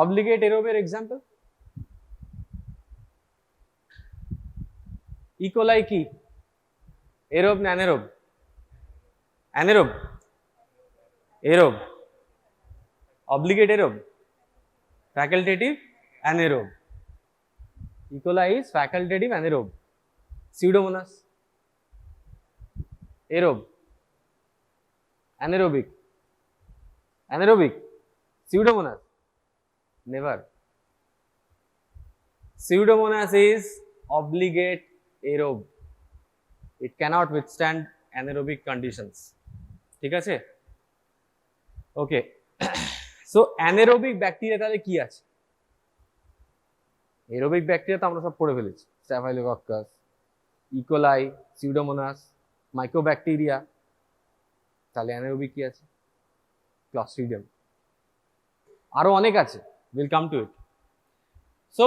Obligate aerobe example, E. coli কি aerobe না anaerobe? Anaerobe, aerobe, obligate aerobe, facultative anaerobe. E. coli is facultative anaerobe. Pseudomonas, aerobe, anaerobic, anaerobic, pseudomonas, never. Pseudomonas is obligate aerobe. It cannot withstand anaerobic conditions. ঠিক আছে? Okay. So anaerobic bacteria তাহলে কি আছে? Aerobic bacteria তো আমরা সব পড়ে ফেলেছি। Staphylococcus, E. coli, Pseudomonas, Mycobacteria. তাহলে anaerobic কি আছে? Clostridium. আরো অনেক আছে। We'll come to it. So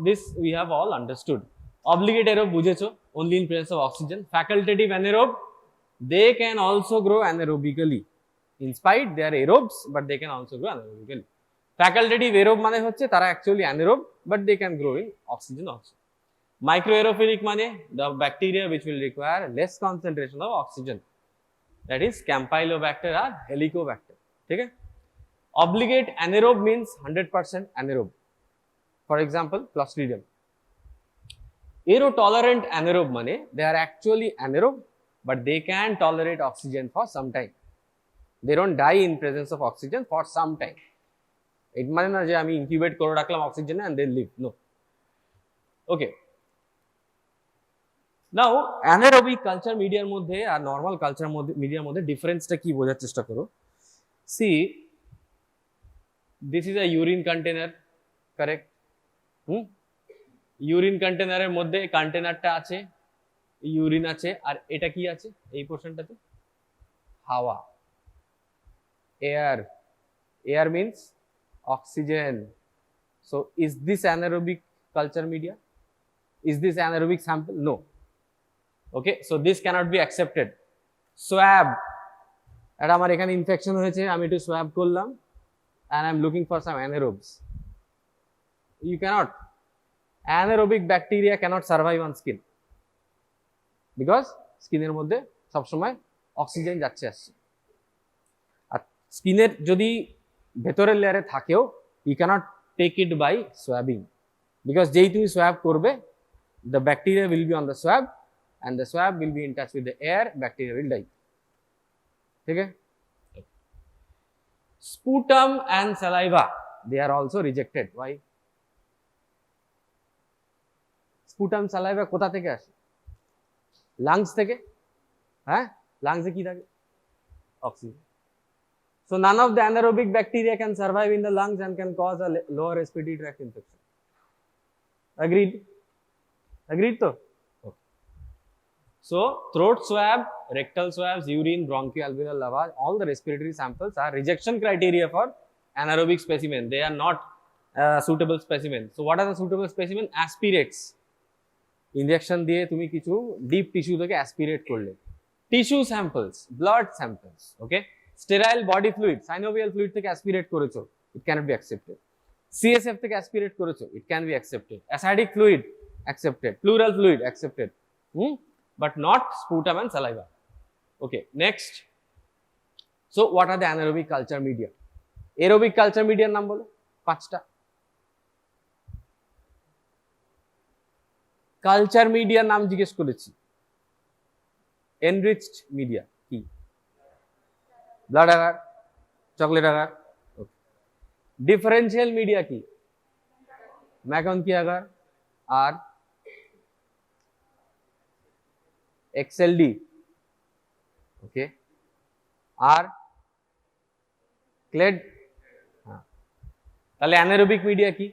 this we have all understood. Obligate aerobe বুঝেছো, only in presence of oxygen. Facultative anaerobe, they can also grow anaerobically. In spite they are aerobes, but they can also grow anaerobically. Facultative aerobe মানে হচ্ছে তারা actually anaerobe, but they can grow in oxygen also. Microaerophilic মানে the bacteria which will require less concentration of oxygen. That is Campylobacter or Helicobacter. ठीक है? Obligate anaerobe means 100% anaerobe. For example, Clostridium. Aerotolerant anaerobe মানে they are actually anaerobe, but they can tolerate oxygen for some time. They don't die in presence of oxygen for some time. It মানে না যে আমি incubate করে রাখলাম অক্সিজেনে and they live. No. Okay. Now anaerobic culture media এর মধ্যে আর normal culture মিডিয়ার মধ্যে ডিফারেন্সটা কি বোঝার চেষ্টা করো। See, this is a urine container, correct? Urine কন্টেনারের মধ্যে কন্টেনারটা আছে, ইউরিন আছে, আর এটা কি আছে এই পোরশনটাতে? হাওয়া, air. Air means oxygen. So is this anaerobic culture media? Is this anaerobic sample? No. Okay, so this cannot be accepted. Swab, এটা আমার এখানে ইনফেকশন হয়েছে, আমি একটু সোয়াব করলাম and I am looking for some anaerobes. You cannot. Anaerobic bacteria cannot survive on skin because স্কিনের মধ্যে সব সময় অক্সিজেন যাচ্ছে আসছে। আর স্কিনের যদি ভেতরের লেয়ারে থাকেও you cannot take it by swabbing because যেই তুমি সোয়াব করবে the bacteria will be on the swab and the swab will be in touch with the air, bacteria will die. ঠিক আছে? Sputum and saliva, they are also rejected. Why? Sputum, saliva কোথা থেকে আসে? Lungs থেকে। হ্যাঁ, লাংসে কি থাকে? Oxygen. So none of the anaerobic bacteria can survive in the lungs and can cause a lower respiratory tract infection. Agreed? Agreed to? Okay. So throat swab, rectal swabs, urine, bronchoalveolar lavage, all the respiratory samples are rejection criteria for anaerobic specimen. They are not suitable specimen. So what are the suitable specimen? Aspirates. Injection দিয়ে তুমি কিছু deep tissue থেকে aspirate করলে. Tissue samples, blood samples, okay? Sterile body fluid, synovial fluid থেকে aspirate করেছো, it cannot be accepted. CSF থেকে aspirate করেছো, it can be accepted. Acidic fluid, accepted. Pleural fluid, accepted. But not sputum and saliva. Okay, next. So what are the anaerobic culture media? Aerobic culture media নাম বলো, 5টা। Culture মিডিয়ার নাম জিজ্ঞেস করেছি। Enriched media কি? Blood agar, chocolate agar. Differential media কি? ম্যাকনকি agar আর এক্সএলডি। ওকে, আর clade. তাহলে অ্যানারোবিক মিডিয়া কি?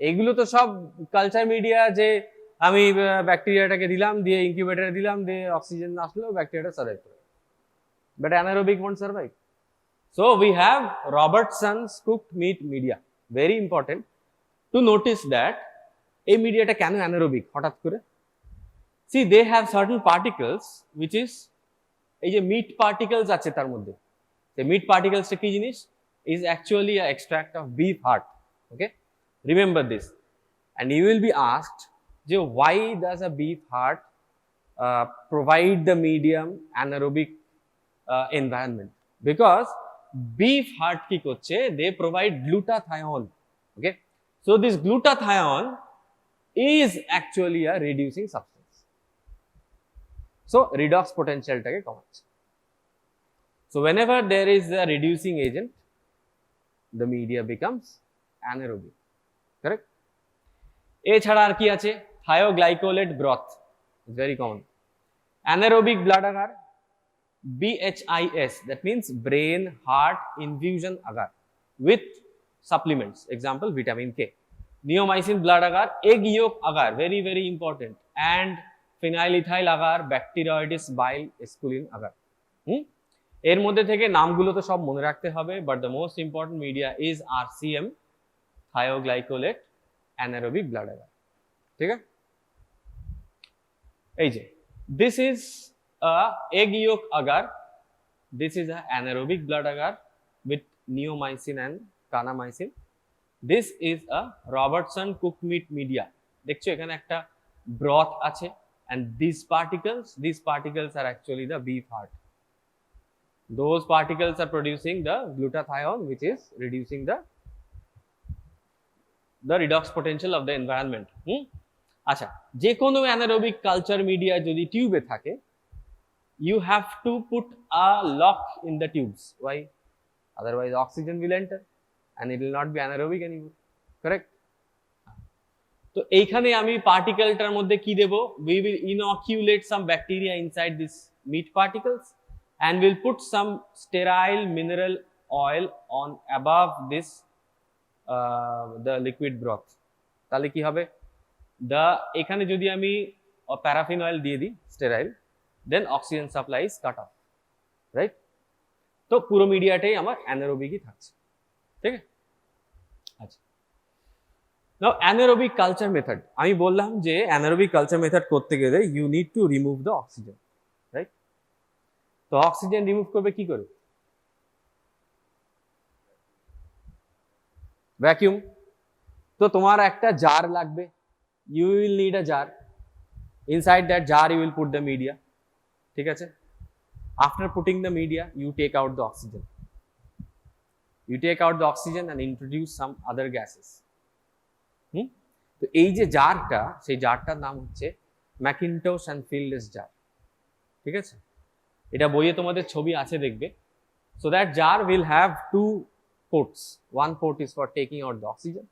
এগুলো তো সব কালচার মিডিয়া, যে আমি ব্যাকটেরিয়াটাকে দিলাম, দিয়ে ইনকিউবেটরে দিলাম, দিয়ে অক্সিজেন আসলো, ব্যাকটেরিয়াটা সার্ভাইভ করে। But anaerobic won't survive. So we have Robertson's cooked meat media. Very important to notice that এই মিডিয়াটা কেন অ্যানারোবিক হঠাৎ করে? See, they have certain particles which is এই যে মিট পার্টিকেলস আছে তার মধ্যে। এই মিট পার্টিকেলসটা কি জিনিস? is actually an extract of beef heart. Okay, remember this. And you will be asked, why does a beef heart provide the medium anaerobic environment? Because beef heart ki korche, they provide glutathione. Okay, so this glutathione is actually a reducing substance. So redox potential take commons. So whenever there is a reducing agent, the media becomes anaerobic. Correct? এছাড়া আর কি আছে? Thioglycolate broth, it's very common. Anaerobic blood agar, BHIS, that means brain heart infusion agar with supplements, example vitamin K. Neomycin blood agar, egg yolk agar, very very important, and phenylethyl agar, bacteroides bile esculin agar. এর মধ্যে থেকে নামগুলো তো সব মনে রাখতে হবে, but the most important media is RCM, thioglycolate anaerobic blood agar. ঠিক আছে? এই যে this is a egg yolk agar, this is a anaerobic blood agar with neomycin and kanamycin. This is a Robertson cooked meat media. দেখছো এখানে একটা broth আছে, and these particles are actually the beef heart. Those particles are producing the glutathione, which is reducing the redox potential of the environment. আচ্ছা, যে কোনো anaerobic culture media যদি টিউবে থাকে, you have to put a lock in the tubes. Why? Otherwise oxygen will enter and it will not be anaerobic anymore. Correct? তো এইখানে আমি পার্টিকেলটার মধ্যে কি দেব? We will inoculate some bacteria inside this meat particles and we'll put some sterile mineral oil on above this the liquid broth. তাহলে কি হবে? এখানে যদি আমি প্যারাফিন অয়েল দিয়ে দিই sterile, then oxygen supply is cut off, right? তো পুরো মিডিয়াটাই আমার অ্যানারোবিকই থাকছে। ঠিক আছে? আচ্ছা, নাও অ্যানারোবিক কালচার মেথড, আমি বললাম যে অ্যানারোবিক কালচার মেথড করতে গেলে you need to remove the oxygen, right? তো অক্সিজেন রিমুভ করবে কি করে? ভ্যাকিউম। তো তোমার একটা জার লাগবে, you will need a jar. Inside that jar you will put the media. ঠিক আছে? After putting the media, you take out the oxygen. You take out the oxygen and introduce some other gases. তো এই যে জারটা, সেই জারটার নাম হচ্ছে Macintosh and ফিল্ডলেস jar. ঠিক আছে? এটা বইয়ে তোমাদের ছবি আছে দেখবে। So that jar will have two ports. One port is for taking out the oxygen.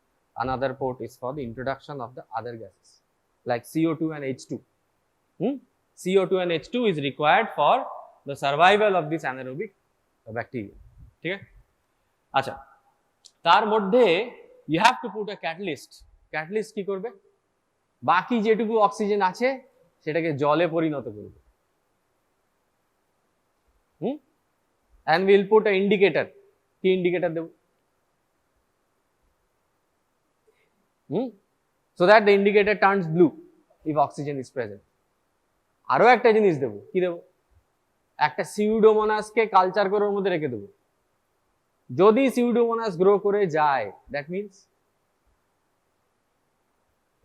Another port is for the introduction of the other gases like CO2 and H2. CO2 and H2 is required for the survival of this anaerobic bacteria. ঠিক আছে? আচ্ছা, তার মধ্যে you have to put a catalyst. Catalyst কি করবে? বাকি যেটুকু oxygen আছে সেটাকে জলে পরিণত করবে। and we'll put a indicator. কি ইন্ডিকেটর দেব? So that the indicator turns blue if oxygen is present. আরো একটা জিনিস দেব, কি দেব? একটা সিউডোমোনাসকে কালচার করে ওর মধ্যে রেখে দেব। যদি সিউডোমোনাস গ্রো করে যায়, that means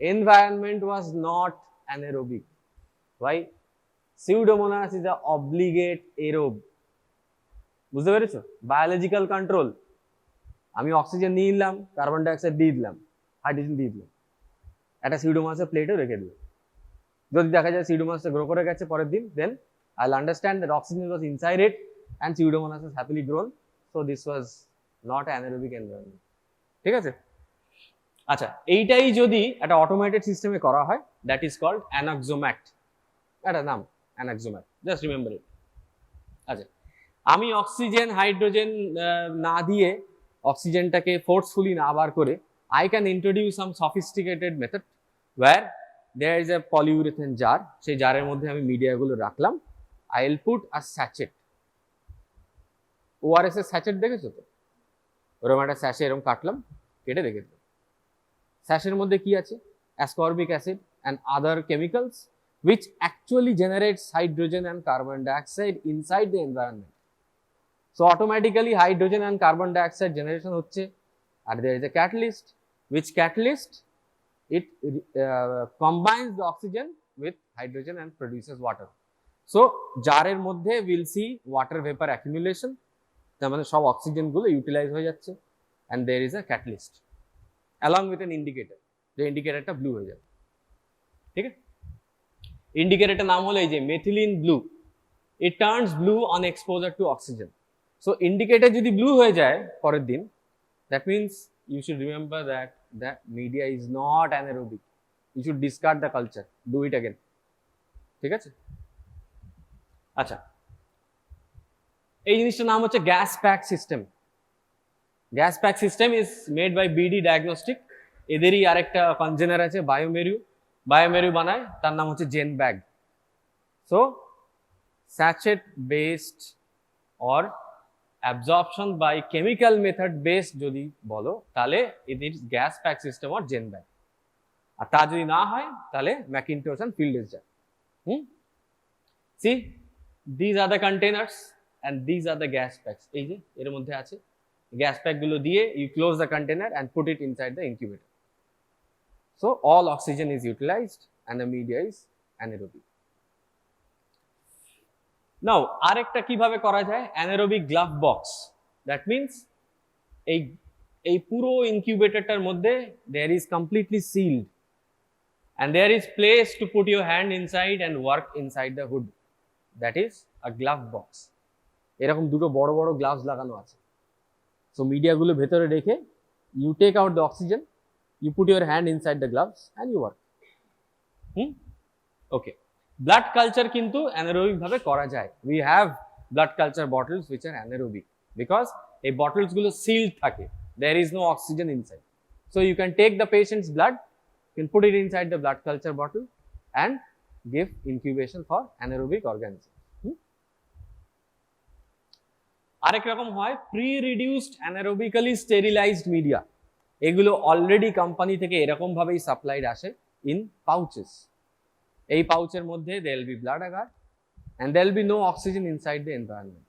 environment was not anaerobic. Why? Pseudomonas is an obligate aerobe. বুঝতে পেরেছো? Biological control. আমি অক্সিজেন নিয়ে নিলাম, কার্বন ডাইঅক্সাইড দিয়ে দিলাম, হাইড্রোজেন দিয়ে দিলাম, একটা সিউডোমোনাসের প্লেটেও রেখে দিলাম। যদি দেখা যায় সিউডোমোনাসটা গ্রো করে গেছে পরের দিন, then I'll understand that oxygen was inside it and pseudomonas has happily grown, so this was not anaerobic environment. ঠিক আছে? আচ্ছা, এইটাই যদি একটা অটোমেটেড সিস্টেমে করা হয়, that is called anaxomat. একটা নাম anaxomat, just remember it. আচ্ছা, আমি অক্সিজেন হাইড্রোজেন না দিয়ে, অক্সিজেনটাকে ফোর্সফুলি না বার করে, I can introduce some sophisticated method where there is a polyurethane jar. সেই জারের মধ্যে আমি মিডিয়াগুলো রাখলাম। I'll put a sachet. ORS এর স্যাচেট দেখেছো তো? ওরকম একটা স্যাচে এরকম কাটলাম, কেটে রেখে দিলাম। স্যাচের মধ্যে কি আছে? ascorbic acid and other chemicals which actually generates hydrogen and carbon dioxide inside the environment. So automatically hydrogen and carbon dioxide generation হচ্ছে, and there is a catalyst, which catalyst it combines the oxygen with hydrogen and produces water. So জারের মধ্যে we'll see water vapor accumulation, তার মানে সব oxygen গুলো utilise হয়ে যাচ্ছে, and there is a catalyst along with an indicator, যে ইন্ডিকেটরটা blue হয়ে যাবে, ঠিক আছে। ইন্ডিকেটরটার নাম হলো এই যে মেথিলিন blue, it turns blue on exposure to oxygen. So indicator যদি ব্লু হয়ে যায় পরের দিন, that means you should remember that the media is not anaerobic. You should discard the culture, do it again, ঠিক আছে। আচ্ছা, এই জিনিসটার নাম হচ্ছে gas pack system. Gas pack system is made by BD diagnostic, এদেরই আরেকটা কনজেনার আছে বায়োমেরু বানায়, তার নাম হচ্ছে gen bag. So sachet based or absorption by chemical method based যদি বলো, তাহলে এদের gas pack system or gen bag, আর তা যদি না হয় তাহলে ম্যাকিন্টোশ এন্ড ফিল্ডেস যায়। See this are the containers and these are the gas packs, এই যে এর মধ্যে আছে গ্যাস প্যাক গুলো দিয়ে you close the container and put it inside the incubator. So all oxygen is utilized and the media is anaerobic. Now আরেকটা কিভাবে করা যায়, anaerobic glove box, that means এই পুরো ইনকিউবেটরটার মধ্যে there is completely sealed and there is place to put your hand inside and work inside the hood, that is a glove box. এরকম দুটো বড় বড় গ্লাভস লাগানো আছে। সো মিডিয়াগুলো ভেতরে রেখে you take out the oxygen, you put your hand inside the gloves and you work. Okay, blood culture কিন্তু অ্যানারোবিক ভাবে করা যায়। We have blood culture bottles which are anaerobic because এই বটলস গুলো সিলড থাকে, there is no oxygen inside. So you can take the patient's blood, you can put it inside the blood culture bottle and give incubation for anaerobic organism. আরেক রকম হয় pre reduced অ্যানারোবিক্যালি sterilised media, এগুলো already company থেকে এরকম ভাবেই supplied আসে in পাউচেস। এই পাউচের মধ্যে there will be blood agar and there will be no oxygen inside the environment.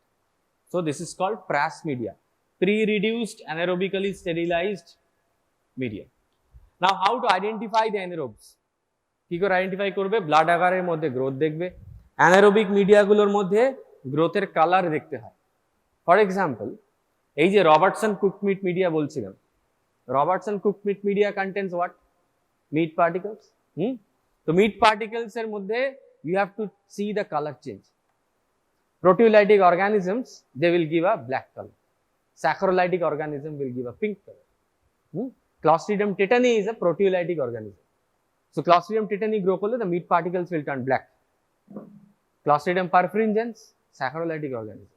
So this is called PRAS media, pre-reduced anaerobically sterilized media. Now how to identify the anaerobes? কি করে identify করবে? Blood আগারের মধ্যে growth দেখবে, anaerobic মিডিয়াগুলোর মধ্যে গ্রোথের colour দেখতে হয়। ফর এক্সাম্পল, এই যে রবার্টসন কুকমিট মিডিয়া বলছিলাম, Robertson cooked meat media contains what? Meat particles. তো মিট পার্টিকলস এর মধ্যে you have to see the color change. Proteolytic organisms, they will give a black color. Saccharolytic organism will give a pink color. Clostridium tetani is a proteolytic organism. So Clostridium tetani grow করলে the meat particles will turn black. Clostridium perfringens, saccharolytic organism.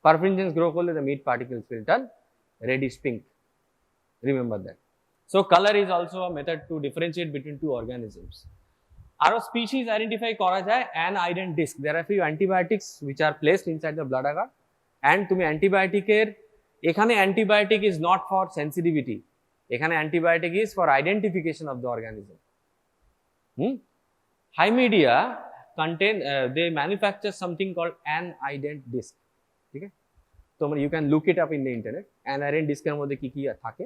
Perfringens grow করলে the meat particles will turn reddish pink. Remember that. So color is also a method to differentiate between two organisms. আরো species identify করা যায় anident disc. There are few antibiotics which are placed inside the blood agar and তুমি অ্যান্টিবায়োটিকের এখানে antibiotic is not for sensitivity, এখানে antibiotic is for identification of the organism. HiMedia content they manufacture something called anident disc, ঠিক আছে? তোমরা you can look it up in the internet, anident ডিস্কের মধ্যে কি কি থাকে,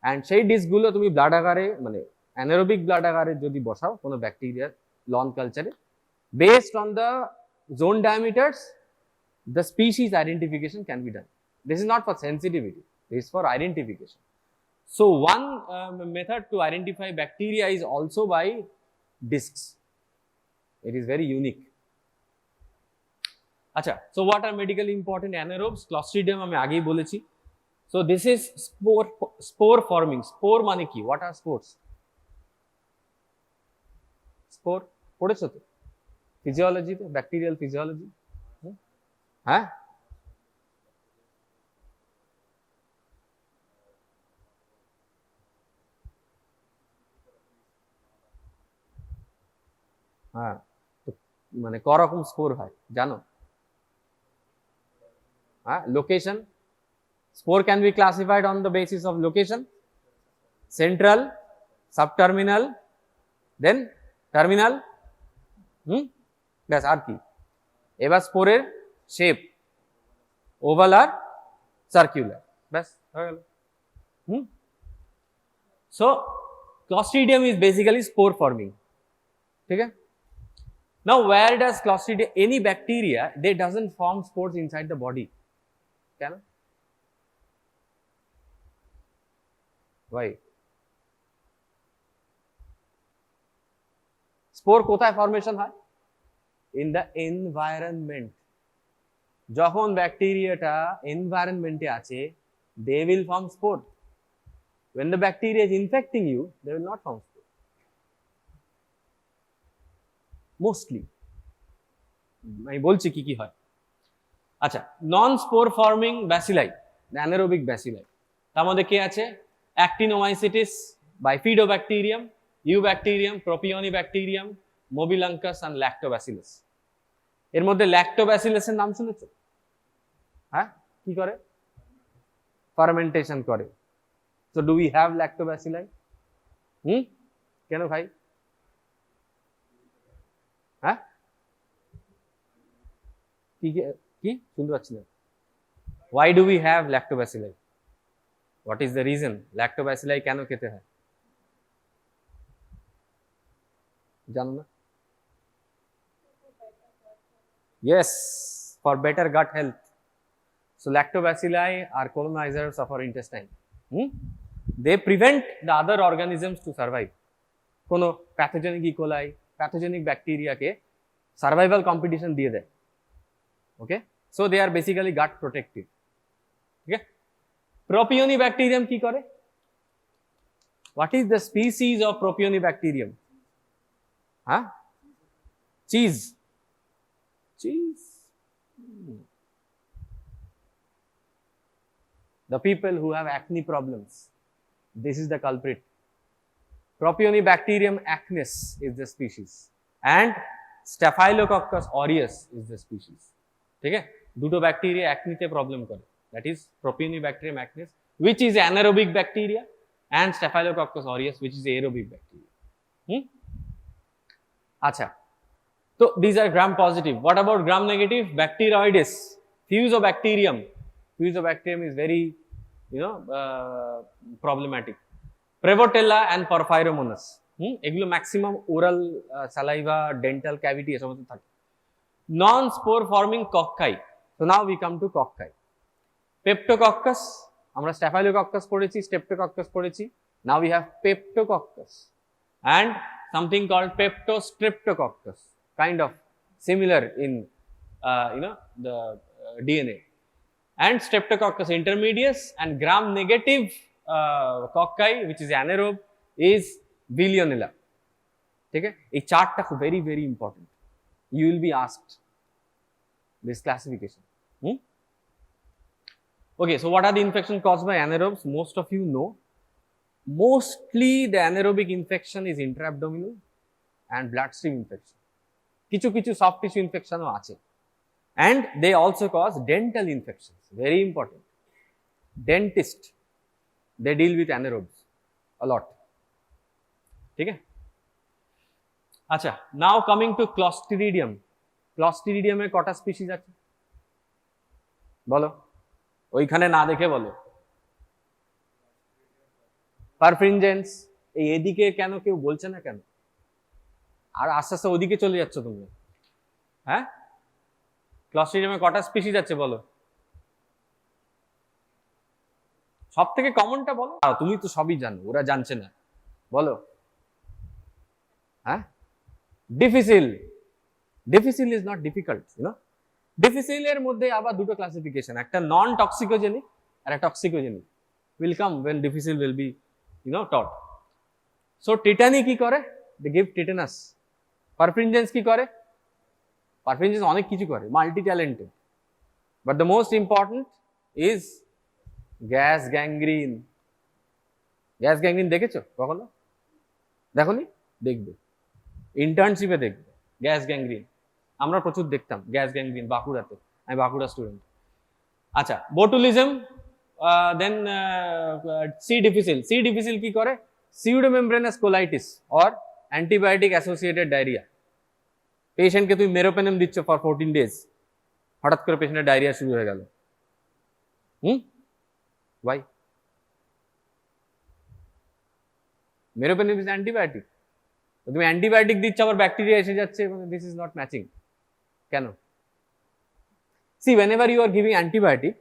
অ্যান্ড সেই ডিস্কগুলো তুমি ব্লাড আগারে মানে অ্যানারোবিক ব্লাড আগারে যদি বসাও কোনো ব্যাকটেরিয়ার লন কালচারে, based on the zone diameters the species identification can be done. This is not for sensitivity, this is for identification. So one method to identify bacteria is also by discs. It is very unique. আচ্ছা, so what are medically important anaerobes? Clostridium আমি আগেই বলেছি। So this is spore forming. Spore মানে কি? What are spores? Spore পড়েছো তো ফিজিওলজিতে, bacterial physiology. হ্যাঁ, হ্যাঁ, তো মানে করকম স্পোর হয় জানো? হ্যাঁ, location. Spore can be classified on the basis of location, central, subterminal, then terminal. ব্যাস, আর কি? এবার স্পোরের শেপ, ওভাল আর সার্কুলার, ব্যাস হয়ে গেল। So Clostridium is basically spore forming. Okay? Now, where does Clostridium, any bacteria, they doesn't form spores inside the body. Can? Why? Spore কোথায় formation হয়? In the environment. যখন ব্যাকটেরিয়াটা এনভায়রনমেন্টে আছে, they will form spore. When the bacteria is infecting you, they will not form spore. Mostly. আমি বলছি কি কি হয়। আচ্ছা, নন spore forming bacilli, anaerobic bacilli, তার মধ্যে কে আছে? অ্যাক্টিনোমাইসিটিস, বাইফিডোব্যাকটেরিয়াম, ইউব্যাকটেরিয়াম, প্রোপিওনিব্যাকটেরিয়াম, মোবিলাঙ্কাস এন্ড ল্যাক্টোব্যাসিলাস। এর মধ্যে ল্যাক্টোব্যাসিলাসের নাম শুনেছো? হ্যাঁ, কি করে? ফার্মেন্টেশন করে। So do we have lactobacilli? কেন ভাই? হ্যাঁ, কি শুনতে পাচ্ছি না। Why do we have lactobacilli? What is the reason? Lactobacilli কেন খেতে হয়? জানো না? Yes, for better gut health. So lactobacilli are colonizers of our intestine. They prevent the other organisms to survive. কোনো pathogenic E coli, pathogenic bacteria survival competition দিয়ে দেয়। Okay, so they are basically gut protective. ঠিক আছে, Propionibacterium কি করে? What is the species of Propionibacterium? হ্যাঁ, cheese. Cheese. The people who have acne problems, this is the culprit. Propionibacterium acnes is the species and Staphylococcus aureus is the species. ठीक है, দুটো bacteria acne problem করে, that is Propionibacterium acnes, which is anaerobic bacteria, and Staphylococcus aureus, which is aerobic bacteria. আচ্ছা, so these are gram positive. What about gram negative? Bacteroides, Fusobacterium. Fusobacterium is very, problematic. Prevotella and Porphyromonas. এগুলো maximum oral, saliva, dental cavity এসব মধ্যে থাকে। Non spore forming cocci. So now we come to cocci. Peptococcus, আমরা Staphylococcus পড়েছি, Streptococcus পড়েছি। Now we have Peptococcus and something called Peptostreptococcus, kind of similar in the DNA. And Streptococcus intermedius and gram negative cocci, which is anaerobe, is Billionella. ठीक है, ये chart तक very very important. You will be asked this classification. Okay, so what are the infections caused by anaerobes? Most of you know. Mostly the anaerobic infection is intra-abdominal and bloodstream infection. Kichu kichu soft tissue infection ও আছে, and they also cause dental infections. Very important. Dentist, they deal with anaerobes a lot. ठीक है, अच्छा, now coming to Clostridium. Clostridium এর কটা species আছে বলো? ওইখানে না দেখে বলো। পারফ্রিনজেন্স। এই এদিকে কেন কেউ বলছে না কেন? আর আস্তে আস্তে ওদিকে চলে যাচ্ছ তুমি। হ্যাঁ, ক্লস্ট্রিডিয়ামে কটা স্পিসিস আছে বলো? সব থেকে কমনটা বলো। তুমি তো সবই জানো, ওরা জানছে না, বলো। হ্যাঁ, difficile. Difficile is not difficult, ডিফিসিলের মধ্যে আবার দুটো ক্লাসিফিকেশন, একটা নন টক্সিকোজেনিক আর একটা toxigenic. Will come when difficile will be taught. So tetani কি করে? they give tetanus. পারফ্রিনজেন্স কি করে? পারফ্রিনজেন্স অনেক কিছু করে, multi talented, but the most important is gas gangrene. Gas gangrene দেখেছো কখনো? দেখোনি? দেখবে, ইন্টার্নশিপে দেখবে গ্যাস গ্যাংগ্রিন। আমরা প্রচুর দেখতাম গ্যাস গ্যাংগ্রিন বাঁকুড়াতে, আমি বাঁকুড়া স্টুডেন্ট। আচ্ছা, botulism, then C difficile. C difficile কি করে? Pseudomembranous colitis or antibiotic associated diarrhoea. পেশেন্টকে তুমি মেরোপেনেম দিচ্ছ ফর 14 days, হঠাৎ করে পেশেন্টের ডায়রিয়া শুরু হয়ে গেল, Why? Meropenem is antibiotic. তো তুমি অ্যান্টিবায়োটিক দিচ্ছ আবার ব্যাকটেরিয়া এসে যাচ্ছে, দিস ইজ নট ম্যাচিং। কেন? See whenever you are giving antibiotic,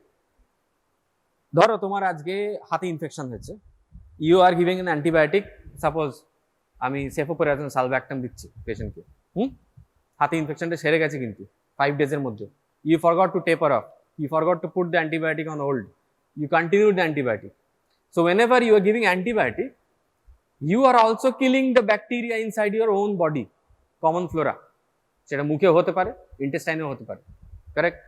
ধরো তোমার আজকে হাতে ইনফেকশন হয়েছে, you are giving an antibiotic, suppose আমি সেফোপোরাজোন সালব্যাক্টাম দিচ্ছি পেশেন্টকে, হাতে ইনফেকশনটা সেরে গেছে কিন্তু 5 days মধ্যে, you forgot to taper off, you forgot to put the antibiotic on hold, you continue the antibiotic. So whenever you are giving antibiotic, you are also killing the bacteria inside your own body, common flora. সেটা মুখে হতে পারে, ইন্টেস্টাইনেও হতে পারে, correct?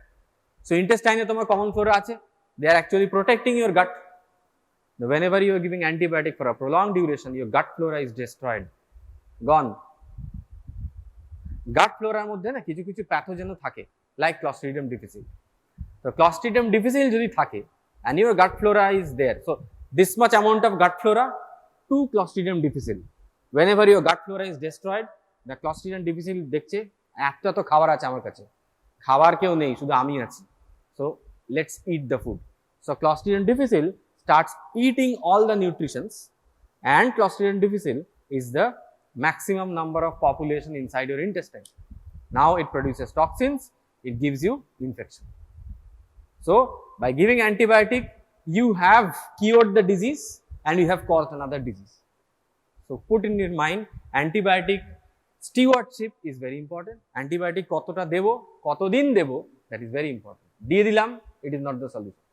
So ইন্টেস্টাইনে তোমার common Flora আছে, they are actually protecting your gut. Whenever you are giving antibiotic for a prolonged duration, your gut flora is destroyed, gone. Gut flora এর মধ্যে না কিছু কিছু প্যাথোজেনও থাকে, like Clostridium difficile. So Clostridium difficile যদি থাকে and your gut flora is there, so this much amount of gut flora to Clostridium difficile. Whenever your gut flora is destroyed, the Clostridium difficile দেখছে একটা তো খাবার আছে আমার কাছে, খাবার কেউ নেই, শুধু আমি আছি, so let's eat the food. So Clostridium difficile starts eating all the nutritions, and Clostridium difficile is the maximum number of population inside your intestine. Now it produces toxins, it gives you infection. So by giving antibiotic, you have cured the disease and you have caused another disease. So put in your mind, antibiotic stewardship is very important. Antibiotic কতটা দেব, কতদিন দেব, that is very important. দিয়ে দিলাম, it is not the solution.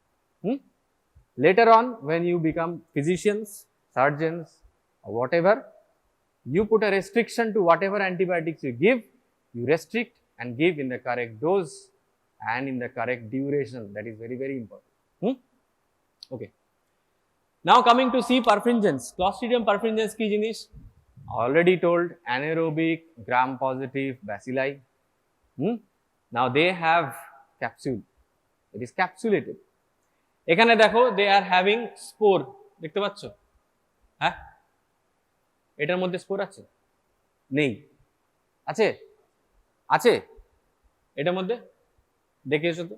Later on, when you become physicians, surgeons, or whatever, you put a restriction to whatever antibiotics you give, you restrict and give in the correct dose and in the correct duration. That is very, very important. Okay. Now coming to C perfringens. Clostridium perfringens ki jinish? Already told, anaerobic, gram-positive bacilli. Now they have capsule. It is capsulated. এখানে দেখো, they are having spore. দেখতে পাচ্ছ? হ্যাঁ? এটার মধ্যে spore আছে? নেই। আছে? আছে? এটার মধ্যে? দেখে এসো তো।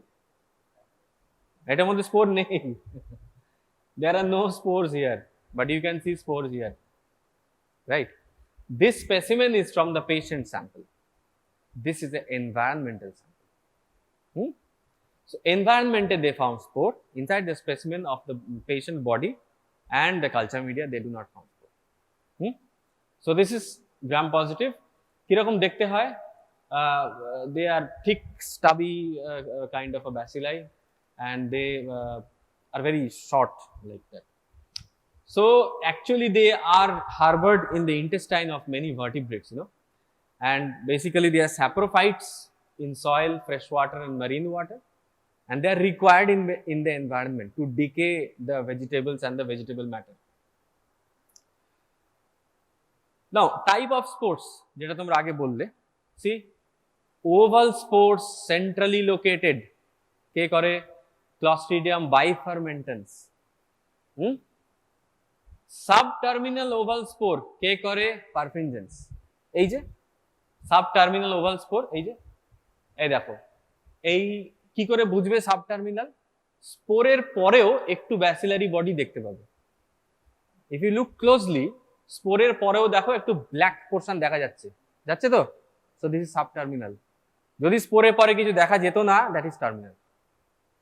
এটার মধ্যে স্পোর নেই। There are no spores here, but you can see spores here, right? This specimen is from the patient sample. This is the environmental sample. So environmental, they found spore inside the specimen of the patient body, and the culture media they do not found spore. So this is gram positive. কিরকম দেখতে হয়? They are thick, stubby kind of a bacilli, and they are very short like that. So actually they are harbored in the intestine of many vertebrates, and basically they are saprophytes in soil, fresh water and marine water, and they are required in the environment to decay the vegetables and the vegetable matter. Now type of spores, যেটা তোমরা আগে বললে, see, oval spores centrally located, কে করে? Clostridium bifurmentans. Subterminal oval spore, কে করে? Perfringens. এই যে subterminal oval spore, এই যে, এই দেখো, এই কি করে বুঝবে সাবটার্মিনাল? স্পোরের পরেও একটু ব্যাসিলারি বডি দেখতে পাবে। ইফ ইউ লুক ক্লোজলি, স্পোরের পরেও দেখো একটু ব্ল্যাক পোর্শন দেখা যাচ্ছে, যাচ্ছে তো? So this is subterminal. যদি স্পোরের পরে কিছু দেখা যেত না, that is terminal.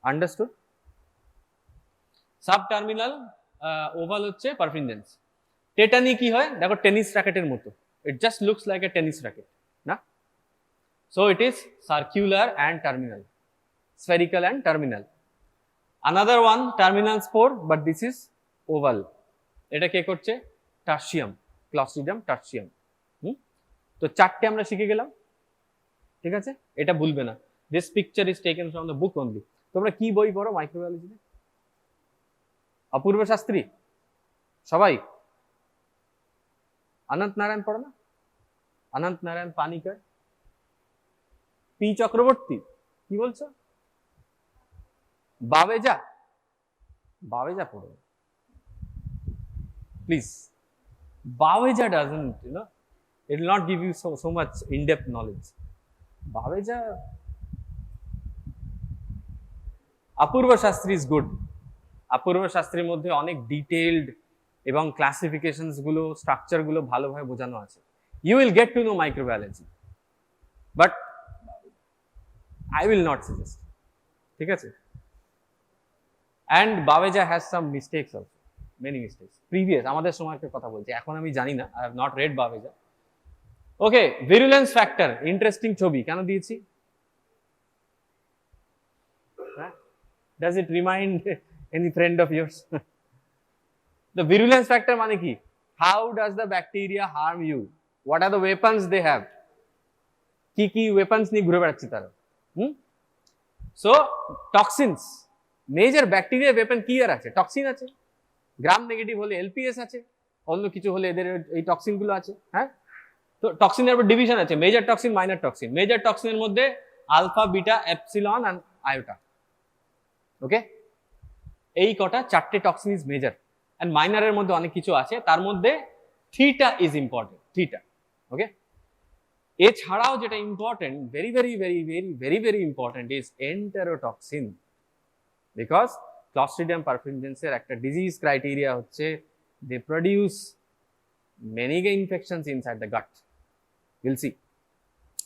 Understood? Subterminal oval হচ্ছে পারফিনজেন্স। টেটানি কি হয়? দেখো টেনিস র্যাকেটের মতো, it just looks like a tennis racket, না? So it is circular and terminal, spherical and terminal. Another one, terminal spore, but this is oval. এটা কে করছে? টার্সিয়াম, Clostridium tertium. তো চারটে আমরা শিখে গেলাম, ঠিক আছে? এটা ভুলবে না। This picture is taken from the book only. তোমরা কি বই পড়ো মাইক্রোবায়োলজিতে? অপূর্ব শাস্ত্রী? সবাই? অনন্ত নারায়ণ পড়ো না? অনন্ত নারায়ণ পানিকার, পি চক্রবর্তী, কি বলছো? বাবেজা? বাবেজা পড়ো please. বাবেজা doesn't, it will not give you so much in-depth knowledge. বাবেজা, Apurva Shastri is good, অপূর্ব শাস্ত্রের মধ্যে অনেক ডিটেইলড এবং ক্লাসিফিকেশনস গুলো, স্ট্রাকচার গুলো ভালোভাবে বোঝানো আছে। You will get to know microbiology, but I will not suggest, ঠিক আছে? And Baveja has some mistakes also, many mistakes, previous আমাদের সময়কার কথা বলছি, এখন আমি জানি না, I have not read Baveja. Okay, virulence factor, interesting ছবি কেন দিয়েছি? Does it remind any friend of yours? The virulence factor মানে কি? How does the bacteria harm you? What are the weapons they have? কি কি weapons নিয়ে ঘুরে বেড়াচ্ছে তারা? So toxins, major bacteria weapon কি আর আছে? টক্সিন আছে, গ্রাম নেগেটিভ হলে এলপিএস আছে, অন্য কিছু হলে এদের এই টক্সিন গুলো আছে। হ্যাঁ, তো টক্সিনের উপর ডিভিশন আছে, major toxin, minor toxin. Major টক্সিনের মধ্যে alpha, beta, epsilon and iota. Okay, এই কটা চারটে টক্সিন ইজ মেজর। এন্ড মাইনারের মধ্যে অনেক কিছু আছে, তার মধ্যে theta is important, theta. Okay, এছাড়াও যেটা important, very very very very very very important is enterotoxin, because Clostridium পারফিউজেন্সের একটা ডিজিজ ক্রাইটেরিয়া হচ্ছে they produce many infections inside the gut. We'll see.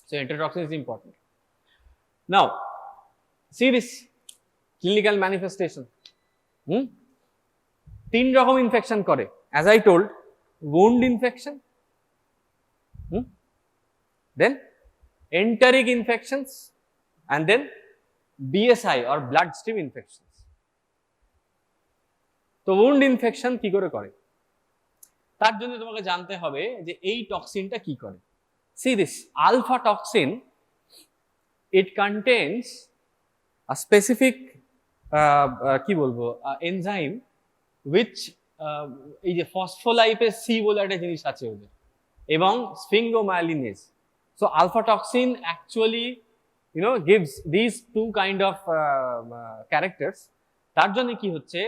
So enterotoxin is important. Now, see this clinical manifestation. তিন রকম infection করে, as I told, wound infection, then enteric infections, and then BSI or bloodstream infections. তো wound infection কি করে করে? তার জন্য তোমাকে জানতে হবে যে এই টক্সিনটা কি করে। See this alpha toxin, it contains a specific কি বলবো এনজাইম which এই যে ফসফোলাইপেজ সি বলে একটা জিনিস আছে ওদের, এবং sphingomyelinase. So alpha toxin actually gives these two kind of characters. তার জন্য কি হচ্ছে,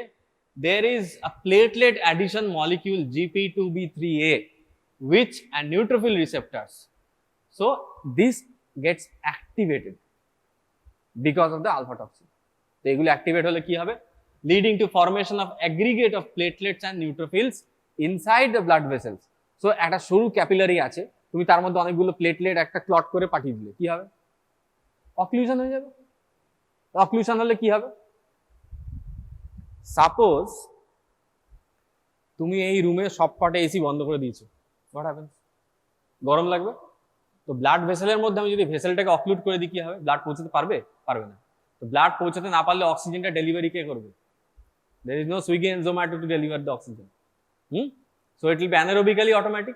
there is a platelet addition molecule GP2B3A which and neutrophil receptors. So this gets activated because of the alpha toxin. So এগুলো activate হলে কি হবে, leading to formation of aggregate of platelets and neutrophils inside the blood vessels. So একটা সরু capillary আছে, তুমি তার মধ্যে অনেকগুলো প্লেটলেট একটা ক্লট করে পাঠিয়ে দিলে কি হবে, অক্লুশন হয়ে যাবে। অক্লুশন হলে কি হবে, সাপোজ তুমি এই রুমে সব কটা এসি বন্ধ করে দিয়েছো, হোয়াট হ্যাপেন্স, গরম লাগবে। তো ব্লাড ভেসেলের মধ্যে আমি যদি ভেসেলটাকে অক্লুড করে দিই কি হবে, ব্লাড পৌঁছাতে পারবে? পারবে না। তো ব্লাড পৌঁছাতে না পারলে অক্সিজেনটা ডেলিভারি কে করবে? there is no Swiggy and Zomato to deliver the oxygen. So it will be anaerobically automatic.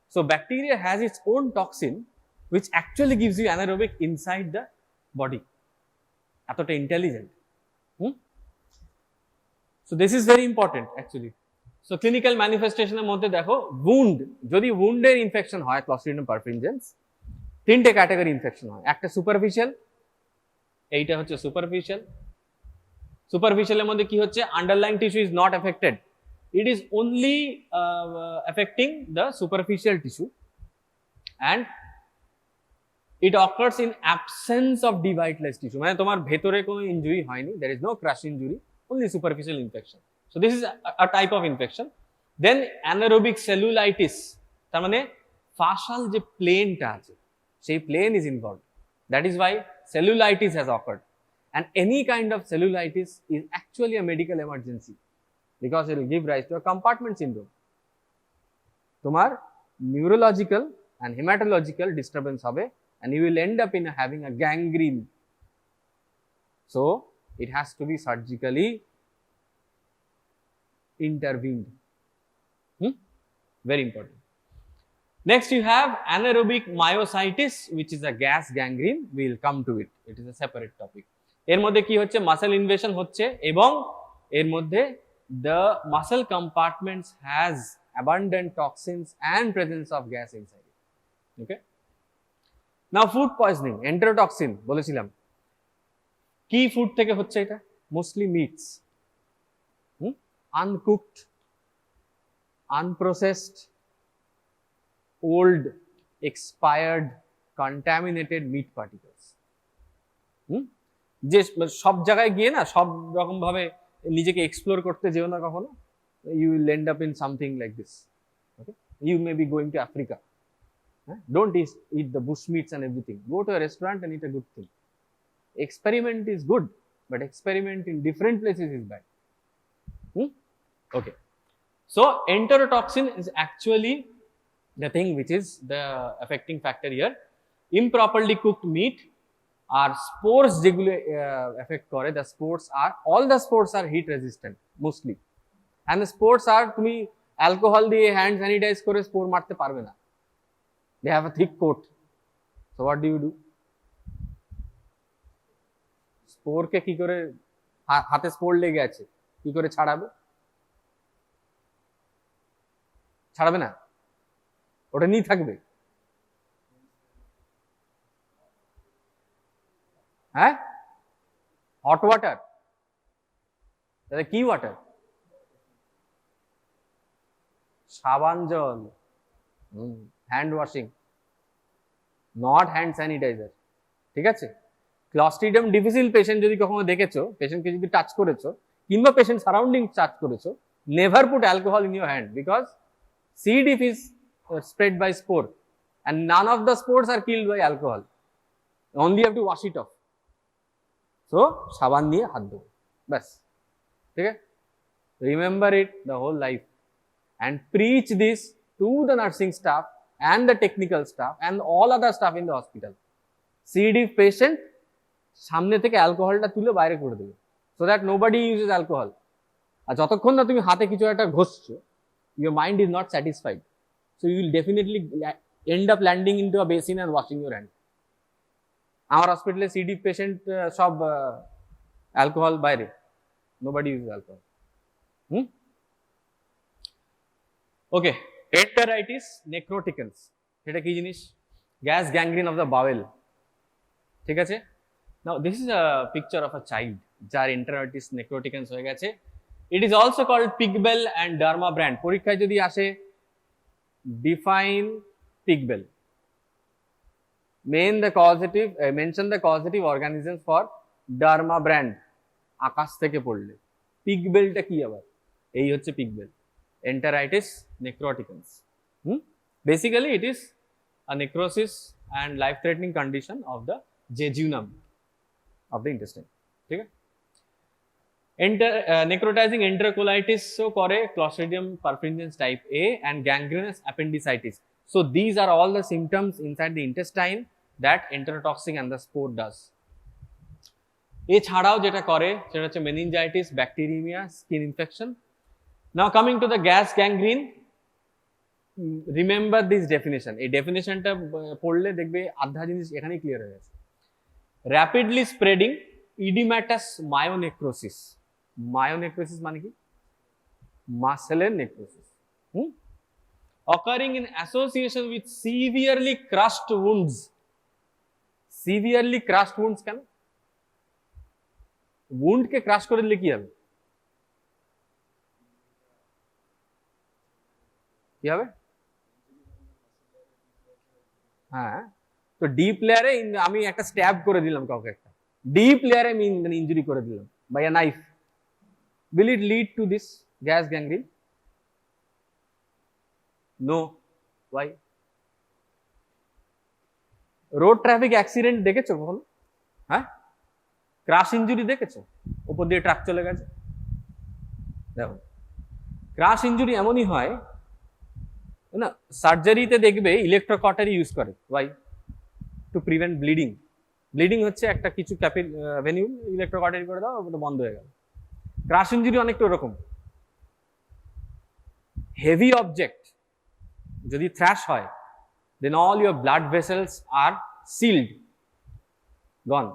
So bacteria has its own toxin which actually gives you anaerobic inside the body. এতটা intelligent. So this is very important actually. So clinical manifestation এর মধ্যে দেখো, wound, যদি wound-এর infection হয় Clostridium perfringens, তিনটে category infection হয়। একটা superficial, এইটা হচ্ছে সুপারফিশিয়াল। সুপারফিশিয়ালের মধ্যে কি হচ্ছে, underlying tissue is not affected, it is only affecting the superficial tissue, and it occurs in absence of devitalised tissue, মানে তোমার ভেতরে কোনো ইনজুরি হয়নি, there is no crush injury, only superficial infection. So this is a type of infection. Then anaerobic cellulitis, তার মানে ফাশাল যে প্লেনটা আছে সেই plane is involved. That is why cellulitis has occurred. And any kind of cellulitis is actually a medical emergency because it will give rise to a compartment syndrome. তোমার neurological and hematological disturbance হবে, and you will end up in having a gangrene. So it has to be surgically intervened. Very important. Next you have anaerobic myositis, which is a gas gangrene. We will come to it. It is a separate topic. এর মধ্যে কি হচ্ছে, muscle invasion হচ্ছে, এবং এর মধ্যে the muscle compartments has abundant toxins and presence of gas inside it. Okay. Now food poisoning, enterotoxin বলেছিলাম। কি ফুড থেকে হচ্ছে এটা, mostly meats, uncooked, unprocessed, old, expired, contaminated meat particles. যে সব জায়গায় গিয়ে না সব রকম ভাবে নিজেকে এক্সপ্লোর করতে যেও না কখনো, you will end up in something like this. Okay, you may be going to Africa. Don't eat the bush meats and everything. Go to a restaurant and eat a good thing. Experiment is good, but experiment in different places is bad. Okay, so enterotoxin is actually the thing which is the affecting factor here. Improperly cooked meat or spores যেগুলো affect করে, the spores are, all the spores are heat resistant mostly, and the spores are, তুমি alcohol দিয়ে hand sanitize করে spore মারতে পারবে না, they have a thick coat. So what do you do? spore কে কি করে, হাতে spore লেগে আছে, কি করে ছাড়াবে? ছাড়াবে না, ওটা নিয়ে থাকবে। হ্যাঁ, হট ওয়াটার, তাহলে কি ওয়াটার? সাবান জল, hand washing, not hand sanitizer. ঠিক আছে, ক্লস্ট্রিডিয়াম ডিফিসিল পেশেন্ট যদি কখনো দেখেছো, পেশেন্টকে যদি টাচ করেছো কিংবা পেশেন্ট সারাউন্ডিং টাচ করেছো, never put alcohol in your hand, because C. diff is spread by spore and none of the spores are killed by alcohol. Only you have to wash it off. So সাবান দিয়ে হাত ধোবো, ব্যাস। ঠিক আছে, remember it the whole life and preach this to the nursing staff and the technical staff and all other staff in the hospital. C. diff patient সামনে থেকে অ্যালকোহলটা তুলে বাইরে করে দেবে, so that nobody uses alcohol. আর যতক্ষণ না তুমি হাতে কিছু একটা ঘষছো, your mind is not satisfied, so you will definitely end up landing into a basin and washing your hand. Our hospital C. diff patient সব alcohol বাইরে, nobody uses alcohol. Okay, enteritis necroticans, সেটা কি জিনিস? gas gangrene of the bowel. ঠিক আছে, now this is a picture of a child যার enteritis necroticans হয়ে গেছে. It is also called pig bell and derma brand. পরীক্ষায় যদি আসে, define pig bell, mention the causative organisms for derma brand. আকাশ থেকে পড়লে pig bell টা কি আবার? এই হচ্ছে pig bell, enteritis necroticans. Basically it is a necrosis and life threatening condition of the jejunum of the intestine. ঠিক আছে, necrotizing enterocolitis so করে Clostridium perfringens type A and gangrenous appendicitis. So these are all the symptoms inside the intestine that enterotoxin and the spore does. এছাড়াও যেটা করে সেটা হচ্ছে meningitis, bacteremia, skin infection. Now coming to the gas gangrene, remember this definition. এই ডেফিনেশনটা পড়লে দেখবে আধা জিনিস এখানেই ক্লিয়ার হয়ে গেছে। rapidly spreading edematous myonecrosis. Myonecrosis মানে কি? Muscle necrosis. Occurring in association with severely crushed wounds. Severely crushed wounds কেন? wound কে crush করে দিলে কি হবে? কি হবে? হ্যাঁ, তো ডিপ লেয়ারে আমি একটা স্ট্যাব করে দিলাম কাউকে, একটা ডিপ লেয়ারে আমি ইনজুরি করে দিলাম by a knife, will it lead to this gas gangrene? No. Why? Road traffic accident দেখেছো কখনো? হ্যাঁ, ক্রাশ ইনজুরি দেখেছো? উপর দিয়ে ট্রাক চলে গেছে। দেখো, ক্রাশ ইনজুরি এমনই হয় না, সার্জারিতে দেখবে ইলেকট্রোকটারি ইউজ করে। Why? To prevent bleeding. Bleeding হচ্ছে একটা কিছু ভেনিউল ইলেকট্রোকটারি করে দাও, ওটা বন্ধ হয়ে গেল। ক্রাশ ইনজুরি অনেকটা ওরকম। হেভি অবজেক্ট যদি থ্র্যাশ হয়, then all your blood vessels are sealed, gone.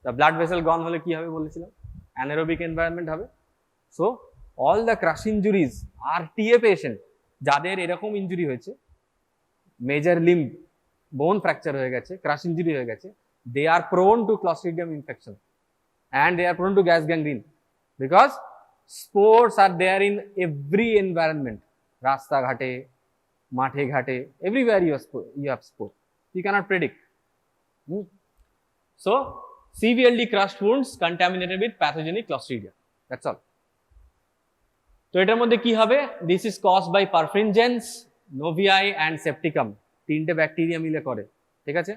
The blood vessel gone হলে কি হবে বলেছিলাম? anaerobic environment হবে। So all the crush injuries, RTA patient যাদের এরকম ইনজুরি হয়েছে, মেজর লিম্ব বোন ফ্র্যাকচার হয়ে গেছে, ক্রাশ ইনজুরি হয়ে গেছে, they are prone to Clostridium infection and they are prone to gas gangrene because spores are there in every environment. রাস্তা ঘাটে, মাঠে ঘাটে, everywhere you have spore. You cannot predict. So severely crushed wounds contaminated with pathogenic Clostridia. That's all. তো এটার মধ্যে কি হবে, this is caused by perfringens, novyi and septicum, তিনটে ব্যাকটেরিয়া মিলে করে, ঠিক আছে।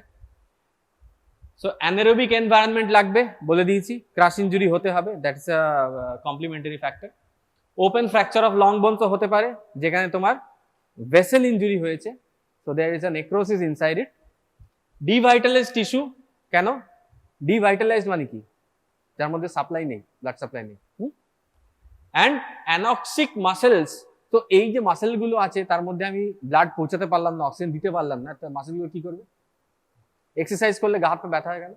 সো অ্যানারোবিক এনভায়রনমেন্ট লাগবে, বলে দিয়েছি, ক্রাশ ইনজুরি হতে হবে, that is a complementary factor. Open fracture of long বোনসও হতে পারে, যেখানে তোমার ভেসেল ইনজুরি হয়েছে, so there is a necrosis inside it. Devitalised tissue, কেন ডিভাইটালাইজড মানে কি, যার মধ্যে সাপ্লাই নেই, ব্লাড সাপ্লাই নেই। অ্যান্ড অ্যানক্সিক মাসেলস, তো এই যে মাসেলগুলো আছে তার মধ্যে আমি ব্লাড পৌঁছাতে পারলাম না, অক্সিজেন দিতে পারলাম না, তো মাসেলগুলো কি করবে, এক্সারসাইজ করলে গা হাত পা ব্যথা হয়ে গেল,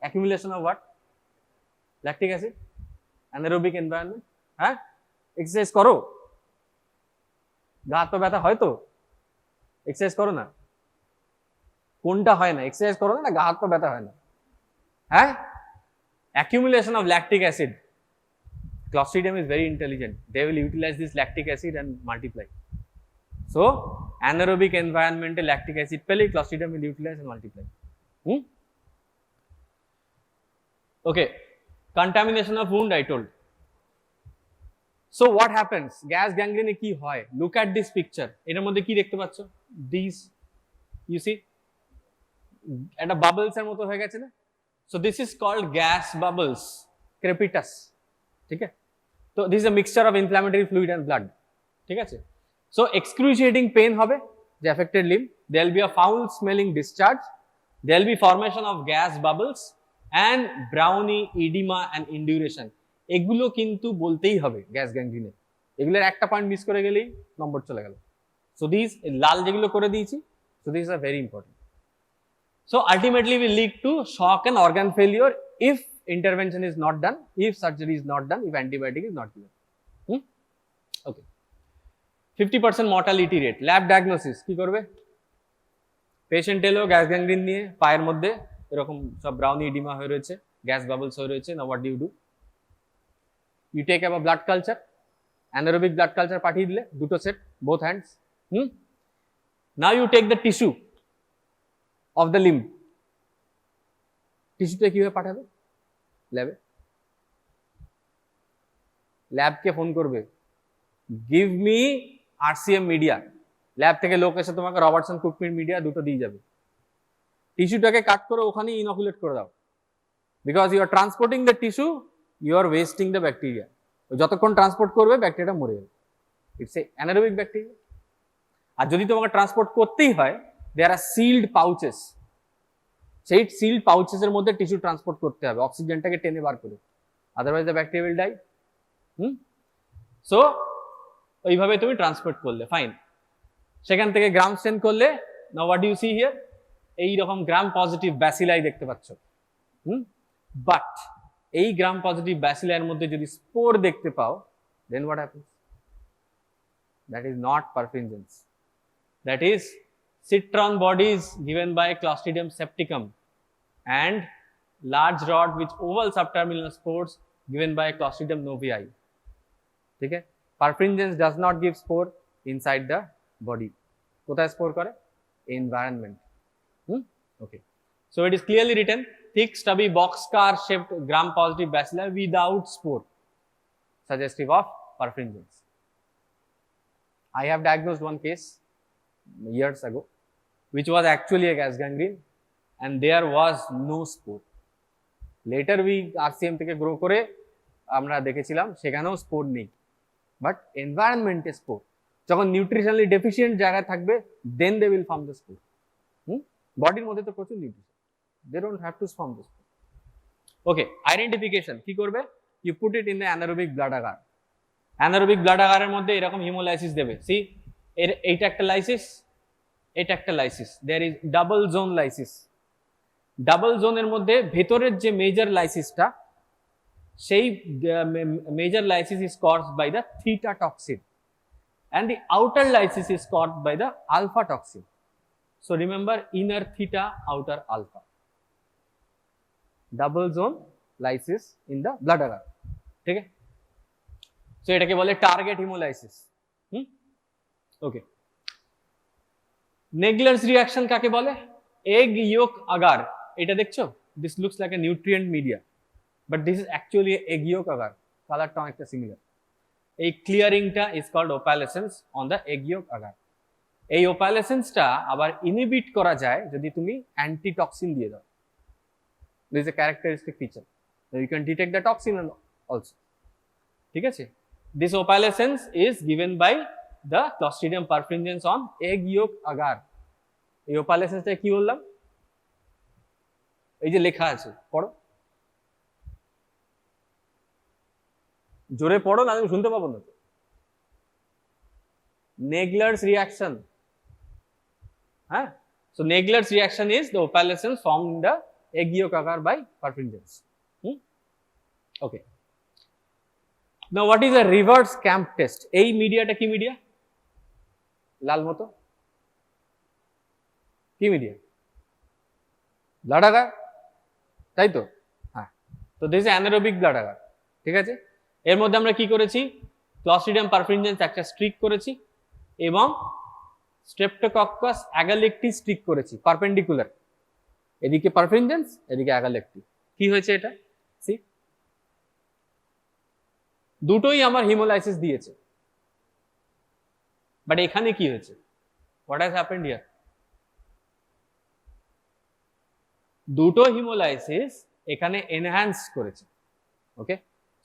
accumulation of what, lactic acid, anaerobic environment. হ্যাঁ, এক্সারসাইজ করো, গা হাত পা ব্যথা হয় তো, এক্সারসাইজ করো না, কোনটা হয় না, এক্সারসাইজ করো না, গা হাত পা ব্যথা হয় না, হ্যাঁ, accumulation of lactic acid. Clostridium is very intelligent. They will utilize this lactic acid and multiply. So, anaerobic environment lactic acid pele Clostridium will utilize and multiply. Okay, contamination of wound I told. So what happens? Gas gangrene ki hoy? Look at this picture. Etar moddhe ki dekhte paccho? These, you see, eta bubbles er moto hoye geche na? So this is called gas bubbles, crepitus. ঠিক আছে, তো this is a mixture of inflammatory fluid and blood, ঠিক আছে। So excruciating pain হবে যে affected limb, there will be a foul smelling discharge, there will be formation of gas bubbles and brawny, oedema and induration. এগুলো কিন্তু বলতেই হবে gas গ্যাংগ্রিনে, এগুলোর একটা পয়েন্ট মিস করে গেলেই নম্বর চলে গেল। সো দিস লাল যেগুলো করে দিয়েছি, so this are very important. So ultimately will lead to shock and organ failure if intervention is not done, if surgery is not done, if antibiotic is not given. Okay, 50% mortality rate. Lab diagnosis কি করবে, patient এলো gas gangrene নিয়ে, পায়ের মধ্যে এরকম সব brownie edema হয়ে রয়েছে, গ্যাস বাবলস হয়ে রয়েছে। Now what do you do, you take a blood culture, anaerobic blood culture পাঠিয়ে দিলে, দুটো set, both hands. Now you take the tissue of the limb, টিস্যুটা কিভাবে পাঠাবে, ল্যাবে, ল্যাবকে ফোন করবে, give me RCM media, lab থেকে লোক এসে তোমাকে রবার্টসন কুকমিট মিডিয়া দুটো দিয়ে যাবে, টিস্যুটাকে কাট করে ওখানে ইনকুলেট করে দাও, because you are transporting the tissue, you are wasting the bacteria, যতক্ষণ ট্রান্সপোর্ট করবে ব্যাকটেরিয়াটা মরে যাবে, ইটস এ অ্যানারোবিক ব্যাকটেরিয়া। আর যদি তোমাকে ট্রান্সপোর্ট করতেই হয়, দেয়ার আর সিল্ড পাউচেস, সেই সিল্ড পাউচেসের মধ্যে টিস্যু ট্রান্সপোর্ট করতে হবে অক্সিজেনটাকে টেনে বার করে, otherwise the bacteria will die. So ওইভাবে তুমি ট্রান্সপোর্ট করলে ফাইন, সেখান থেকে গ্রাম স্টেন করলে, now what do you see here, এই রকম গ্রাম পজিটিভ ব্যাসিলাই দেখতে পাচ্ছ। বাট এই গ্রাম পজিটিভ ব্যাসিলাইয়ের মধ্যে যদি স্পোর দেখতে পাও, then what happens, that is not perfringens, that is citron bodies given by Clostridium septicum and large rod with oval subterminal spores given by Clostridium novii. Okay, perfringens does not give spore inside the body. Kothay spore kore, environment. Okay, so it is clearly written, thick stubby boxcar shaped gram positive bacilli without spore, suggestive of perfringens. I have diagnosed one case years ago which was actually a gas gangrene and there was no spore. Later we RCM থেকে grow করে আমরা দেখেছিলাম সেখানেও spore নেই, but এনভায়রনমেন্টে spore, যখন nutritionally deficient জায়গায় থাকবে then they will form the spore. বডির মধ্যে তো প্রচুর nutrition, they don't have to form the spore. Okay, identification কি করবে, you put it in the anaerobic blood agar, anaerobic blood আগারের মধ্যে এরকম হিমোলাইসিস দেবে, সি এইটা একটা লাইসিস, এটা একটা lysis, there is double zone lysis. Double জোনের মধ্যে ভেতরের যে মেজর লাইসিসটা, সেই major lysis is caused by the theta toxin and the outer lysis is caused by the alpha toxin. So remember, inner theta, outer alpha. Double zone lysis in the blood agar. ठीक है? So এটাকে বলে target hemolysis. Okay. Naegler's reaction কাকে বলে? Egg yolk agar. এটা দেখছো? This looks like a nutrient media. But this is actually egg yolk agar, কালারটা অনেকটা সিমিলার। এই ক্লিয়ারিংটা is called opalescence on the egg yolk agar. এই ওপ্যালেসেন্সটা আবার ইনহিবিট করা যায় যদি তুমি অ্যান্টিটক্সিন দিয়ে দাও। This is a characteristic feature, you can detect the toxin also. ঠিক আছে, this opalescence is given by the Clostridium perfringens on egg yolk agar. এই ওপ্যালেসেন্সটা কি বললাম, এই যে লেখা আছে, পড়ো, জোরে পড়ো, না আমি শুনতে পাবো না। Nagler's reaction, so Nagler's reaction is the opalescence formed in the egg yolk agar by perfringens. Okay, now what is a reverse camp test? এই মিডিয়াটা কি মিডিয়া, লাল মতো কি মিডিয়া, ব্লাড আগার, তাই তো? হ্যাঁ, তো this is anaerobic blood agar. ঠিক আছে, এর মধ্যে আমরা কি করেছি, ক্লস্ট্রিডিয়াম পারফিনজেন্স একটা স্ট্রিক করেছি এবং স্ট্রেপ্টোকক্কাস অ্যাগালেক্টি স্ট্রিক করেছি পারপেন্ডিকুলার, এদিকে পারফিনজেন্স, এদিকে অ্যাগালেক্টি। কি হয়েছে এটা, সি, দুটোই আমার হিমোলাইসিস দিয়েছে, বাট এখানে কি হয়েছে, হোয়াট হ্যাজ হ্যাপেন্ড হিয়ার, দুটো হিমোলাইসিস এখানে এনহ্যান্স করেছে। ওকে,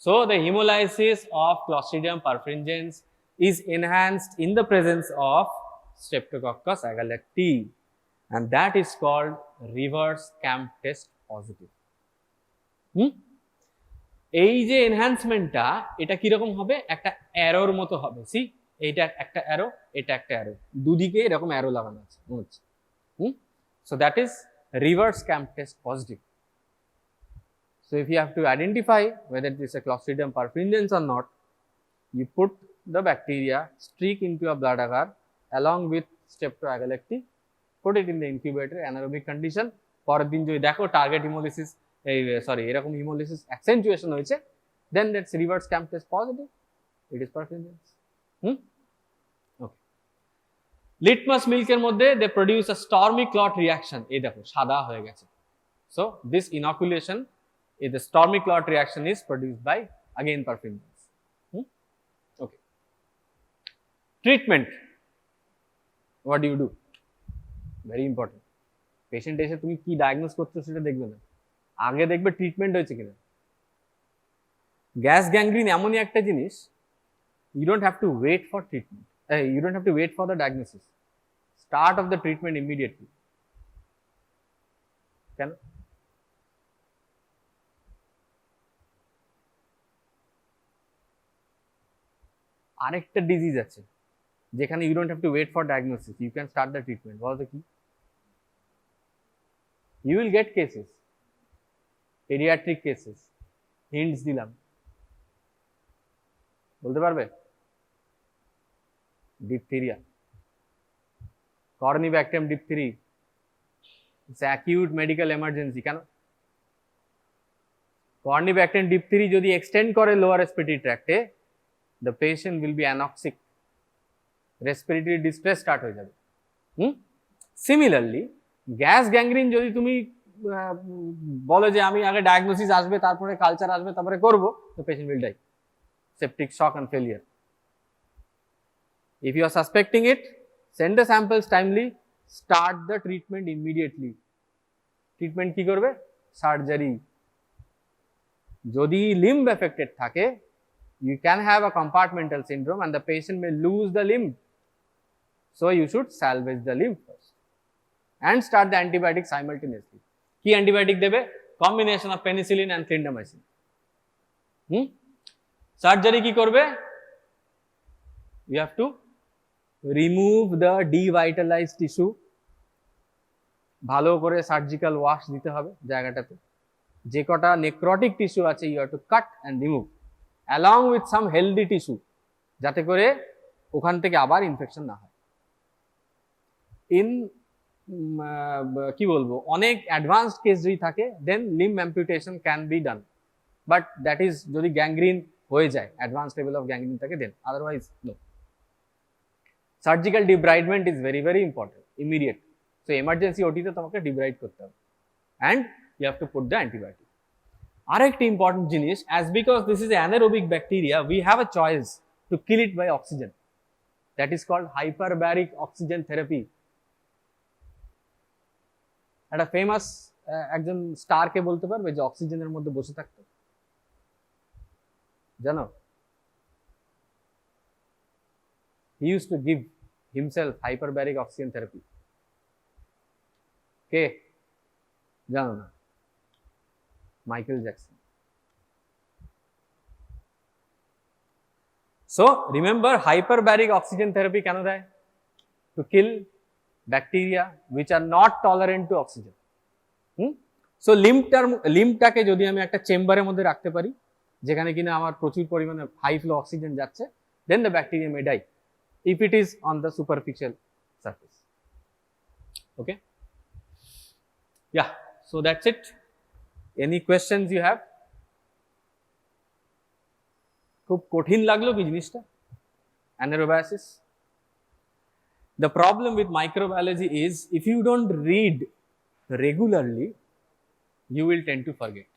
so the hemolysis of Clostridium perfringens is enhanced in the presence of Streptococcus agalacti, and that is called reverse camp test positive. এই যে এনহ্যান্সমেন্টটা, এটা কিরকম হবে, একটা অ্যারোর মতো হবে। সি, এইটা একটা অ্যারো, এটা একটা অ্যারো, দুদিকে এরকম অ্যারো লাগানো আছে, বুঝছো? So that is reverse camp test positive. So if you have to identify whether it is a Clostridium perfringens or not, you put the bacteria streak into a blood agar along with Streptoagalacti, put it in the incubator anaerobic condition. পরের দিন যদি দেখো target haemolysis, এরকম haemolysis অ্যাক্সেন্টুয়েশন হয়েছে, then that's reverse camp test positive, it is perfringens. Okay, litmus মিল্কের মধ্যে they produce a stormy clot reaction, এই দেখো সাদা হয়ে গেছে। So this inoculation is the stormy clot reaction is produced by again perfringens. Okay, treatment, what do you do, very important. Patient এসে তুমি কি ডায়াগনোস করছো সেটা দেখবে না, আগে দেখবে ট্রিটমেন্ট হয়েছে কিনা। গ্যাস গ্যাংগ্রিন এমনই একটা জিনিস, you don't have to wait for treatment, you don't have to wait for the diagnosis, start of the treatment immediately. কেন, আরেকটা ডিজিজ আছে যেখানে you don't have to wait for diagnosis, you can start the treatment. বলতো কি, you will get cases, paediatric cases, hints দিলাম, বলতে পারবে? Diphtheria, Corynebacterium diphtheriae, it's acute medical emergency. কেন, কর্নিব্যাকটেরিয়াম ডিপথেরি যদি এক্সটেন্ড করে লোয়ার রেসপিরেটরি ট্র্যাক্টে, the patient will be anoxic, respiratory distress start হয়ে যাবে। সিমিলারলি গ্যাস গ্যাংগ্রিন যদি তুমি বলো যে আমি আগে ডায়াগনোসিস আসবে, তারপরে কালচার আসবে, তারপরে করব, the patient will die, septic shock and failure. If you are suspecting it, send the samples timely, start the treatment immediately. Treatment কি করবে, সার্জারি। যদি লিম্ব এফেক্টেড থাকে, you can have a compartmental syndrome and the patient may lose the limb, so you should salvage the limb first and start the antibiotic simultaneously. কি antibiotic দেবে, combination of penicillin and clindamycin. Surgery কি করবে, you have to remove the devitalized tissue, ভালো করে surgical wash দিতে হবে জায়গাটাতে, যে কটা নেক্রোটিক টিস্যু আছে you have to cut and remove along with some healthy tissue, যাতে করে ওখান থেকে আবার ইনফেকশন না হয়। ইন কি বলবো, অনেক অ্যাডভান্সড কেস যদি থাকে, then limb amputation can be done, but that is যদি গ্যাংগ্রিন হয়ে যায়, অ্যাডভান্স লেভেল অফ গ্যাংগ্রিন থাকে, then otherwise no. Surgical debridement is very very important, immediate. So emergency ওটিতে তোমাকে ডিব্রাইড করতে হবে, and you have to put the antibiotic. আরেকটি important জিনিস, as because this is anaerobic bacteria, we have a choice to kill it by oxygen. That is called hyperbaric oxygen therapy. একটা famous একজন স্টারকে বলতে পারবে যে অক্সিজেনের মধ্যে বসে থাকতো, জানো? He used to give himself hyperbaric oxygen therapy. কে জানো না? Michael Jackson. So remember, hyperbaric oxygen therapy কেন দেয়? To kill bacteria which are not tolerant to oxygen. So লিম্ফটাকে যদি আমি একটা চেম্বারের মধ্যে রাখতে পারি যেখানে কিনা আমার প্রচুর পরিমাণে হাই ফ্লো অক্সিজেন যাচ্ছে, then the bacteria may die if it is on the superficial surface. Okay, yeah, so that's it. Any questions you have? খুব কঠিন লাগলো কি জিনিসটা anaerobiasis? The problem with microbiology is if you don't read regularly, you will tend to forget.